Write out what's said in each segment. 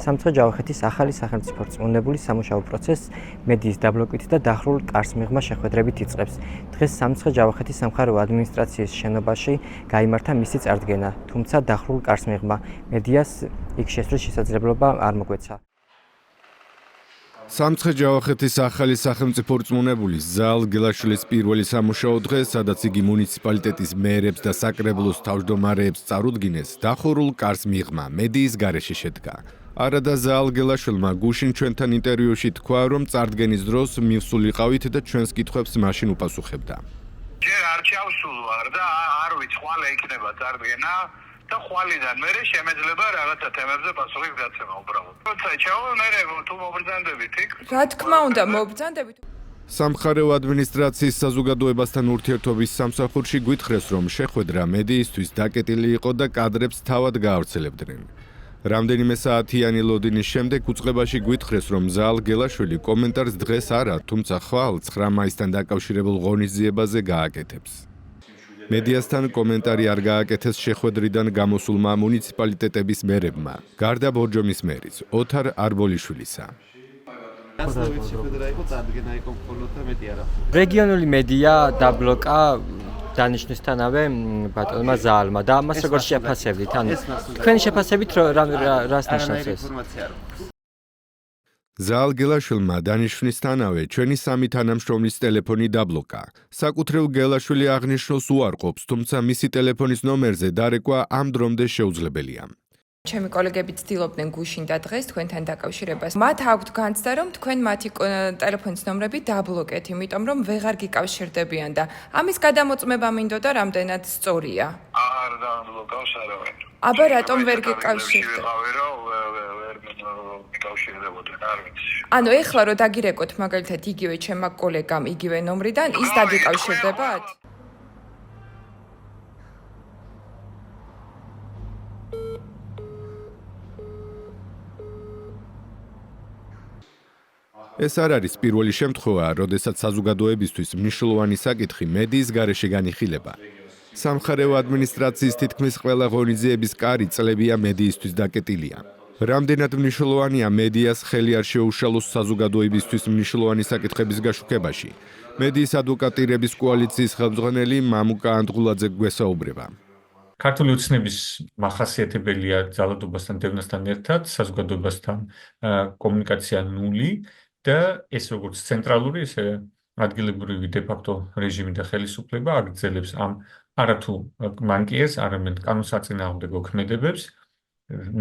სამცხე ჯავახეთის ახალი სახელმწიფო რწმუნებული სამუშაო პროცესს მედიის დაბლოკვით და დახრულ კარს მიღმა შეხვედრებით იწყებს. დღეს სამცხე ჯავახეთის სამხარეო ადმინისტრაციის შენობაში გაიმართა მისი წარდგენა, თუმცა დახრულ კარს მიღმა მედიას იქ შესვლის შესაძლებლობა არ მოგვეცა. სამცხე ჯავახეთის ახალი სახელმწიფო რწმუნებულის ზაალ გელაშვილის პირველი სამუშაო დღე, სადაც იგი მუნიციპალიტეტის მერებს და საკრებულოს თავმჯდომარეებს წარუდგინეს, დახურულ კარს მიღმა მედიის გარეშე შედგა. არადა ზაალ გელაშვილმა გუშინ ჩვენთან ინტერვიუში თქვა, რომ წარდგენის დროს მივსულიყავით და ჩვენს კითხვებს მაშინ უპასუხებდა. ჯერ არ ჩავსულ ვარ და არ ვიცი, ხვალე იქნება წარდგენა. და ხვალიდან მერე შემეძლება რაღაცა თემებზე პასუხის გაცემა უბრალოდ. როცა ჩავალ მერე თუ მობრძანდებით იქ? რა თქმა უნდა, მობრძანდებით. სამხარეო ადმინისტრაციის საზოგადოებასთან ურთიერთობის სამსახურში გვითხრეს, რომ შეხვედრა მედიისთვის დაკეტილი იყო და კადრებს თავად გაავრცელებდნენ. რამდენიმე საათიანი ლოდინის შემდეგ უწყებაში გვითხრეს, რომ ზაალ გელაშვილი კომენტარს დღეს არა, თუმცა ხვალ 9 მაისთან დაკავშირებულ ღონისძიებაზე გააკეთებს. მედიასთან კომენტარი არ გააკეთეს შეხვედრიდან გამოსულმა მუნიციპალიტეტების მერებმა, გარდა ბორჯომის მერის, ოთარ არბოლიშვილისა. რეგიონული მედია დაბლოკა დანიშნვისთანავე ბატონმა ზაალმა და ამას როგორ შეფასებთ? ანუ თქვენი შეფასებით რას ნიშნავს ეს? ზაალ გელაშვილმა დანიშვნისთანავე ჩვენი სამი თანამშრომლის ტელეფონი დაბლოკა. საკუთრივ გელაშვილი აღნიშნოს უარყოფს, თუმცა მისი ტელეფონის ნომერზე დარეკვა ამ დრომდე შეუძლებელია. ჩემი კოლეგები ცდილობდნენ გუშინ და დღეს თქვენთან დაკავშირებას. მათ აქვთ განცდა, რომ თქვენ მათი ტელეფონის ნომრები დაბლოკეთ, იმიტომ რომ ვეღარ გიკავშირდებიან და ამის გადამოწმება მინდოდა რამდენად სწორია. არ დაბლოკავს არავინ. აბა რატომ ვერ გიკავშირდებთ? ანუ ეხლა რო დაგირეკოთ მაგალითად იგივე ჩემმა კოლეგამ იგივე ნომრიდან ის დაგიკავშირდებათ? ეს არ არის პირველი შემთხვევა, როდესაც საზოგადოებისთვის მნიშვნელოვანი საკითხი მედიის გარეშე განიხილება. სამხარეო ადმინისტრაციის თითქმის ყველა ღონისძიების კარი წლებია მედიისთვის დაკეტილია. რამდენად მნიშვნელოვანია მედიას ხელი არ შეუშალოს საზოგადოებისთვის მნიშვნელოვანი საკითხების გაშუქებაში. მედიის ადვოკატირების კოალიციის ხელმძღვანელი მამუკა ანდღულაძე გვესაუბრება. ქართული ოცნების მახასიათებელია ძალადობასთან დევნასთან ერთად საზოგადოებასთან კომუნიკაცია ნული და ეს როგორც ცენტრალური, ისე ადგილებრივი დე-ფაქტო რეჟიმი და ხელისუფლება აგრძელებს ამ არათუ მანკიერს, არამედ კანონსაწინააღმდეგო ქმედებებს.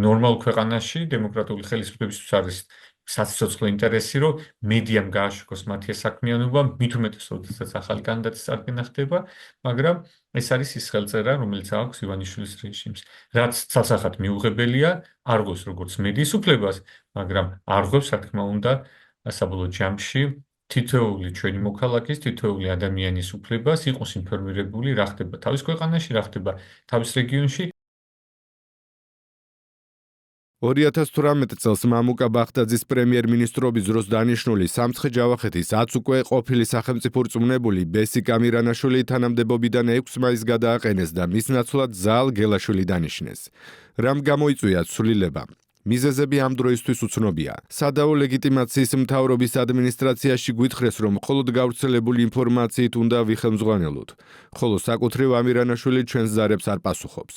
ნორმალ ქვეყანაში დემოკრატიული ხელისუფლებისთვის არის საციცოცხლო ინტერესი, რომ მედიამ გააშუქოს მათი საქმიანობა, მით უმეტეს როდესაც ახალი კანდიდატის წარდგენა ხდება, მაგრამ ეს არის ის ხელწერა, რომელიც აქვს ივანიშვილის რეჟიმს. რაც ცალსახად მიუღებელია, არ ღვევს როგორც მედიის უფლებას, მაგრამ არ ღვევს, რა თქმა უნდა, საბოლოო ჯამში თითოეული ჩვენი მოქალაქის, თითოეული ადამიანის უფლებას იყოს ინფორმირებული, რა ხდება თავის ქვეყანაში, რა ხდება თავის რეგიონში. 2018 წელს მამუკა ბახტაძის პრემიერ-მინისტრობის დროს დანიშნული სამცხე ჯავახეთის 10 უკვე ყოფილი სახელმწიფო რწმუნებული ბესიკ ამირანაშვილი თანამდებობიდან 6 მაისს გადააყენეს და მის ნაცვლად ზაალ გელაშვილი დანიშნეს. რამ გამოიწვია ცვლილება? მიზეზები ამ დროისთვის უცნობია. სადაო ლეგიტიმაციის მთავრობის ადმინისტრაციაში გვითხრეს, რომ მხოლოდ გავრცელებული ინფორმაციით უნდა ვიხელმძღვანელოთ, ხოლო საკუთრივ ამირანაშვილი ჩვენს ზარებს არ პასუხობს.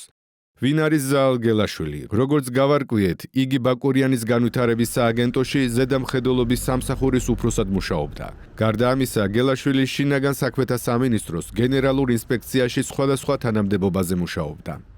ვინ არის ზაალ გელაშვილი? როგორც გავარკვიეთ, იგი ბაკურიანის განვითარების სააგენტოში ზედამხედველობის სამსახურის უფროსად მუშაობდა. გარდა ამისა, გელაშვილი შინაგან საქმეთა სამინისტროს გენერალურ ინსპექციაში სხვადასხვა თანამდებობაზე მუშაობდა.